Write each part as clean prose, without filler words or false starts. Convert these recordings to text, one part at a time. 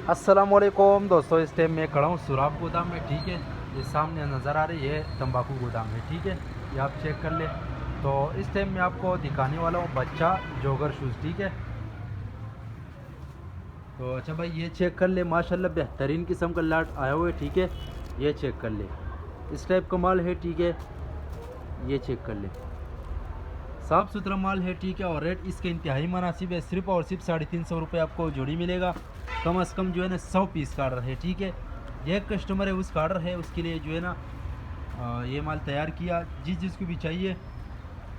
अस्सलामुअलैकुम दोस्तों, इस टाइम मैं खड़ा हूँ सुराब गोदाम में। ठीक है, ये सामने नज़र आ रही है तंबाकू गोदाम है। ठीक है, ये आप चेक कर ले। तो इस टाइम मैं आपको दिखाने वाला हूँ बच्चा जॉगर शूज़। ठीक है, तो अच्छा भाई ये चेक कर ले, माशाल्लाह बेहतरीन किस्म का लाट आया हुआ है। ठीक है, ये चेक कर ले, इस टाइप का माल है। ठीक है, ये चेक कर ले, साफ़ सुथरा माल है। ठीक है, और रेट इसके इंतहाई मुनासिब है। सिर्फ और सिर्फ 350 रुपये आपको जोड़ी मिलेगा। कम अज़ कम जो है ना 100 पीस का ऑर्डर है। ठीक है, ये एक कस्टमर है उसका ऑर्डर है, उसके लिए जो है ना ये माल तैयार किया। जिसको भी चाहिए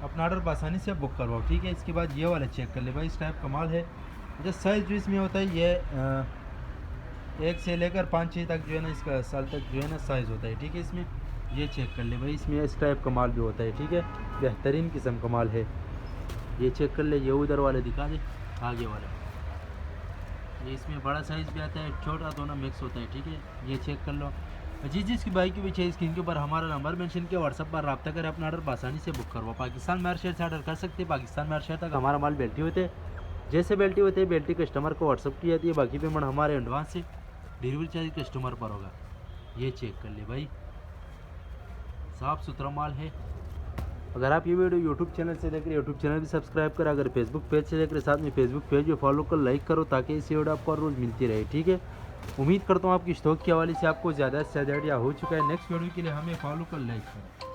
अपना ऑर्डर बसानी से बुक करवाओ। ठीक है, इसके बाद ये वाला चेक कर ले भाई, इस टाइप का माल है। जो साइज़ जो इसमें होता है ये 1 से लेकर 5-6 तक जो है ना, इसका साल तक जो है ना साइज़ होता है। ठीक है, इसमें ये चेक कर ले भाई, इसमें इस टाइप का माल भी होता है। ठीक है, बेहतरीन किस्म का माल है। ये चेक कर ले, ये उधर वाले दिखा दे, आगे वाला। ये इसमें बड़ा साइज़ भी आता है, छोटा दोनों मिक्स होता है। ठीक है, ये चेक कर लो। जिसकी बाइक की भी चाहिए स्क्रीन के ऊपर हमारा नंबर मेंशन किया, व्हाट्सएप पर रब्ता करें, अपना ऑर्डर आसानी से बुक करवा। पाकिस्तान में हर शहर से ऑर्डर कर सकते हैं। पाकिस्तान में हर शहर तक हमारा माल बेल्टी होते हैं। जैसे बेल्टी होते हैं बेल्टी कस्टमर को व्हाट्सअप की जाती है, बाकी पेमेंट हमारे एडवांस से डिलीवरी चार्ज कस्टमर पर होगा। ये चेक कर ले भाई, साफ़ सुथरा माल है। अगर आप ये वीडियो यूट्यूब चैनल से देख रहे हैं, यूट्यूब चैनल भी सब्सक्राइब करें। अगर फेसबुक पेज से देख रहे हैं, साथ में फेसबुक पेज भी फॉलो कर लाइक करो, ताकि इसी वीडियो आपको हर रोज़ मिलती रहे। ठीक है, उम्मीद करता हूँ आपकी स्टॉक के हवाले से आपको ज़्यादा से ज़्यादा आइडिया हो चुका है। नेक्स्ट वीडियो के लिए हमें फॉलो कर लाइक करें।